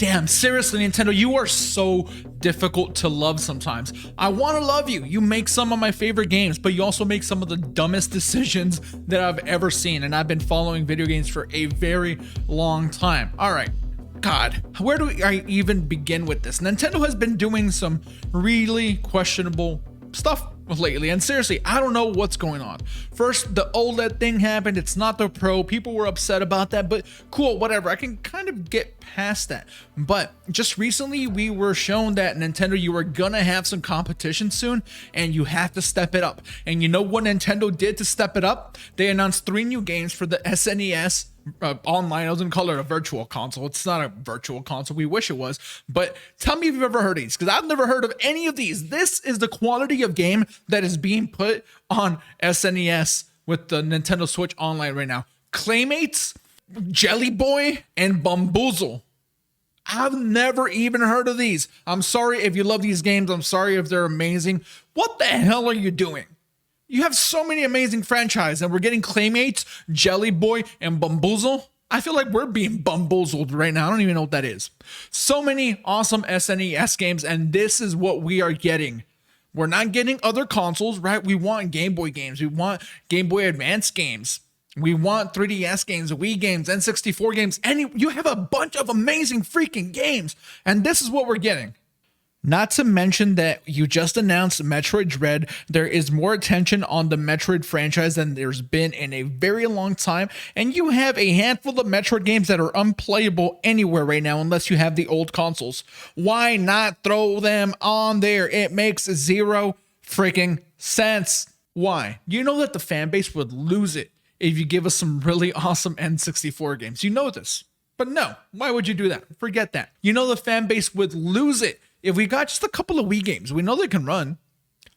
Damn, seriously, Nintendo, you are so difficult to love sometimes. I want to love you. You make some of my favorite games, but you also make some of the dumbest decisions that I've ever seen, and I've been following video games for a very long time. All right. God, where do I even begin with this? Nintendo has been doing some really questionable stuff lately, and seriously, I don't know what's going on. First, the OLED thing happened. It's not the Pro. People were upset about that, but cool, whatever. I can kind of get past that. But just recently, we were shown that Nintendo, you are gonna have some competition soon, and you have to step it up. And you know what Nintendo did to step it up? They announced 3 new games for the SNES. Online. I was gonna call it a virtual console. It's not a virtual console. We wish it was. But tell me if you've ever heard of these, because I've never heard of any of these. This is the quality of game that is being put on SNES with the Nintendo Switch Online right now. Claymates, Jelly Boy, and Bamboozle. I've never even heard of these. I'm sorry if you love these games. I'm sorry if they're amazing. What the hell are you doing? You have so many amazing franchises, and we're getting Claymates, Jelly Boy, and Bamboozle. I feel like we're being bamboozled right now. I don't even know what that is. So many awesome SNES games, and this is what we are getting. We're not getting other consoles, right? We want Game Boy games. We want Game Boy Advance games. We want 3DS games, Wii games, N64 games. You have a bunch of amazing freaking games, and this is what we're getting. Not to mention that you just announced Metroid Dread. There is more attention on the Metroid franchise than there's been in a very long time. And you have a handful of Metroid games that are unplayable anywhere right now unless you have the old consoles. Why not throw them on there? It makes zero freaking sense. Why? You know that the fan base would lose it if you give us some really awesome N64 games. You know this. But no, why would you do that? Forget that. You know the fan base would lose it if we got just a couple of Wii games. We know they can run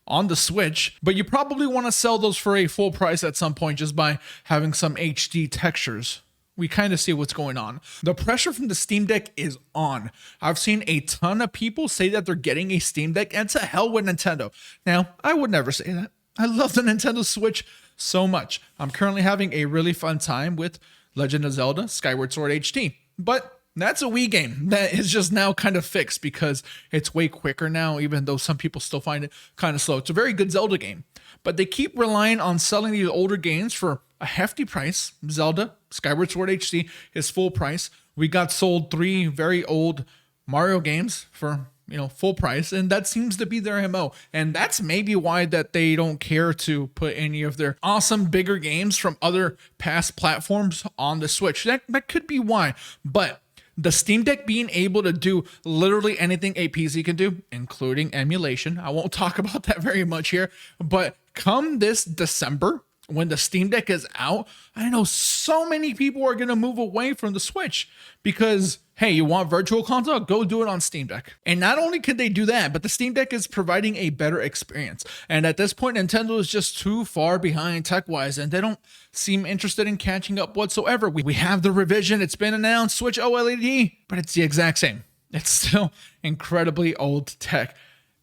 on the Switch, but you probably want to sell those for a full price at some point just by having some HD textures. We kind of see what's going on. The pressure from the Steam Deck is on. I've seen a ton of people say that they're getting a Steam Deck, and to hell with Nintendo. Now, I would never say that. I love the Nintendo Switch so much. I'm currently having a really fun time with Legend of Zelda Skyward Sword HD, but that's a Wii game that is just now kind of fixed because it's way quicker now, even though some people still find it kind of slow. It's a very good Zelda game, but they keep relying on selling these older games for a hefty price. Zelda Skyward Sword HD is full price. We got sold 3 very old Mario games for, full price, and that seems to be their MO. And that's maybe why that they don't care to put any of their awesome bigger games from other past platforms on the Switch. That could be why, but the Steam Deck being able to do literally anything a PC can do, including emulation. I won't talk about that very much here, but come this December, when the Steam Deck is out, I know so many people are going to move away from the Switch because, hey, you want virtual console? Go do it on Steam Deck. And not only could they do that, but the Steam Deck is providing a better experience. And at this point, Nintendo is just too far behind tech-wise, and they don't seem interested in catching up whatsoever. We have the revision. It's been announced, Switch OLED, but it's the exact same. It's still incredibly old tech.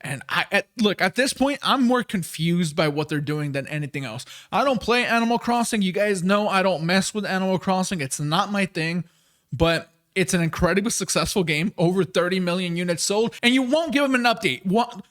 And look, at this point, I'm more confused by what they're doing than anything else. I don't play Animal Crossing. You guys know I don't mess with Animal Crossing. It's not my thing, but it's an incredibly successful game. Over 30 million units sold, and you won't give them an update. What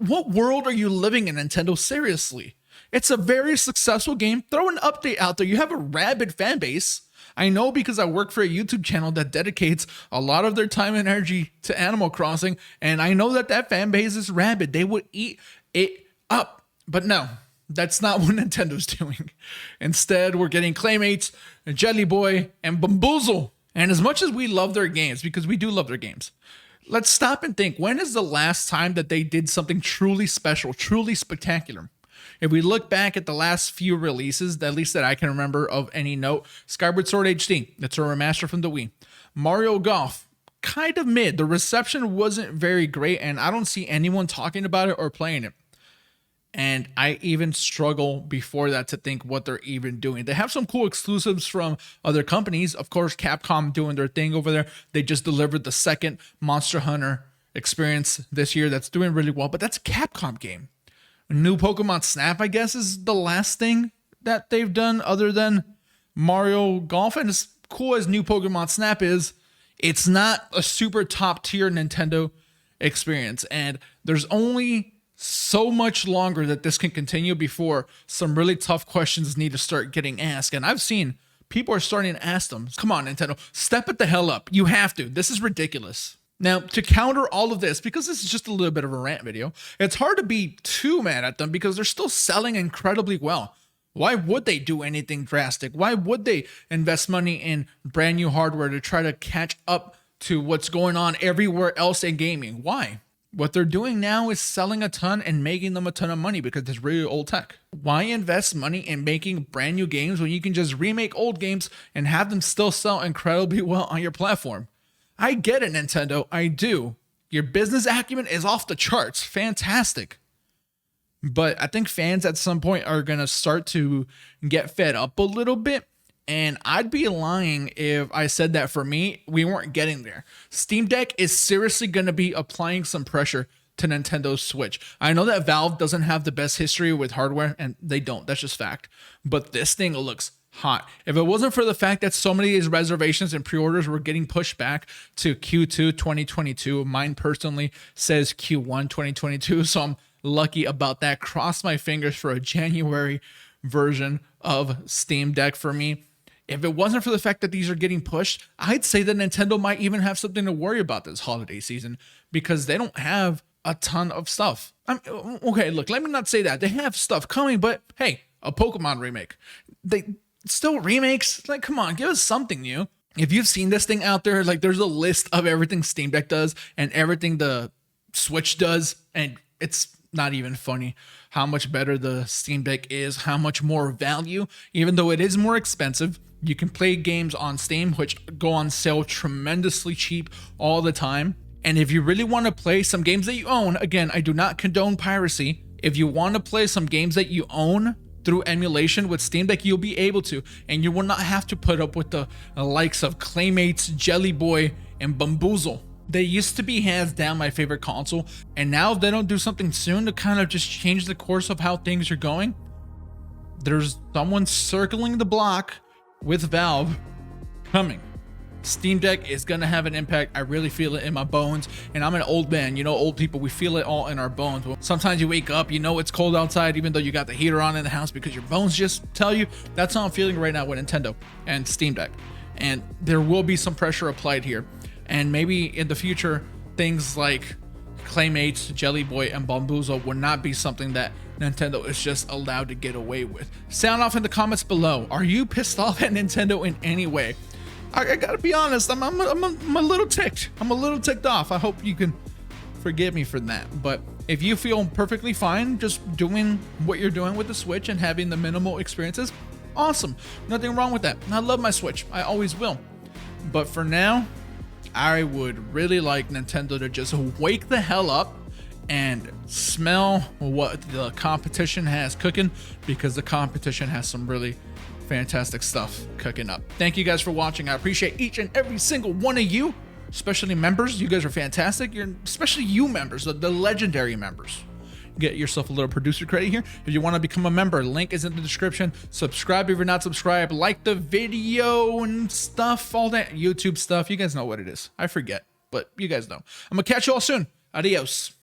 world are you living in, Nintendo? Seriously. It's a very successful game. Throw an update out there. You have a rabid fan base. I know because I work for a YouTube channel that dedicates a lot of their time and energy to Animal Crossing, and I know that fan base is rabid. They would eat it up. But no, that's not what Nintendo's doing. Instead, we're getting Claymates, Jelly Boy, and Bamboozle. And as much as we love their games, because we do love their games, let's stop and think, when is the last time that they did something truly special, truly spectacular? If we look back at the last few releases, at least that I can remember of any note, Skyward Sword HD, that's a remaster from the Wii. Mario Golf, kind of mid. The reception wasn't very great, and I don't see anyone talking about it or playing it. And I even struggle before that to think what they're even doing. They have some cool exclusives from other companies. Of course, Capcom doing their thing over there. They just delivered the second Monster Hunter experience this year that's doing really well, but that's a Capcom game. New Pokemon Snap, I guess, is the last thing that they've done other than Mario Golf. And as cool as New Pokemon Snap is, It's not a super top tier Nintendo experience, and there's only so much longer that this can continue before some really tough questions need to start getting asked. And I've seen people are starting to ask them. Come on, Nintendo, step it the hell up. You have to. This is ridiculous. Now, to counter all of this, because this is just a little bit of a rant video, it's hard to be too mad at them because they're still selling incredibly well. Why would they do anything drastic? Why would they invest money in brand new hardware to try to catch up to what's going on everywhere else in gaming? Why? What they're doing now is selling a ton and making them a ton of money because it's really old tech. Why invest money in making brand new games when you can just remake old games and have them still sell incredibly well on your platform? I get it, Nintendo. I do. Your business acumen is off the charts. Fantastic. But I think fans at some point are going to start to get fed up a little bit. And I'd be lying if I said that for me, we weren't getting there. Steam Deck is seriously going to be applying some pressure to Nintendo's Switch. I know that Valve doesn't have the best history with hardware, and they don't. That's just fact. But this thing looks hot. If it wasn't for the fact that so many of these reservations and pre-orders were getting pushed back to Q2 2022, mine personally says Q1 2022, so I'm lucky about that. Cross my fingers for a January version of Steam Deck for me. If it wasn't for the fact that these are getting pushed, I'd say that Nintendo might even have something to worry about this holiday season because they don't have a ton of stuff. Okay, look, let me not say that. They have stuff coming, but hey, a Pokemon remake. They still remakes. Like, come on, give us something new. If you've seen this thing out there, like there's a list of everything Steam Deck does and everything the Switch does, and it's not even funny how much better the Steam Deck is, how much more value, even though it is more expensive. You can play games on Steam, which go on sale tremendously cheap all the time. And if you really want to play some games that you own, again, I do not condone piracy. If you want to play some games that you own through emulation with Steam Deck, you'll be able to. And you will not have to put up with the likes of Claymates, Jelly Boy, and Bamboozle. They used to be hands down my favorite console. And now if they don't do something soon to kind of just change the course of how things are going, there's someone circling the block with Valve coming. Steam Deck is going to have an impact. I really feel it in my bones. And I'm an old man. You know, old people, we feel it all in our bones. Sometimes you wake up, you know it's cold outside, even though you got the heater on in the house because your bones just tell you. That's how I'm feeling right now with Nintendo and Steam Deck. And there will be some pressure applied here. And maybe in the future, things like Claymates, Jelly Boy, and Bamboozle will not be something that Nintendo is just allowed to get away with. Sound off in the comments below. Are you pissed off at Nintendo in any way? I gotta be honest, I'm a little ticked. I'm a little ticked off. I hope you can forgive me for that. But if you feel perfectly fine just doing what you're doing with the Switch and having the minimal experiences, awesome. Nothing wrong with that. I love my Switch. I always will. But for now, I would really like Nintendo to just wake the hell up and smell what the competition has cooking, because the competition has some really fantastic stuff cooking up. Thank you guys for watching. I appreciate each and every single one of you, especially members. You guys are fantastic. Especially you members, the legendary members. Get yourself a little producer credit here. If you want to become a member, link is in the description. Subscribe if you're not subscribed. Like the video and stuff, all that YouTube stuff. You guys know what it is. I forget, but you guys know. I'm gonna catch you all soon. Adios.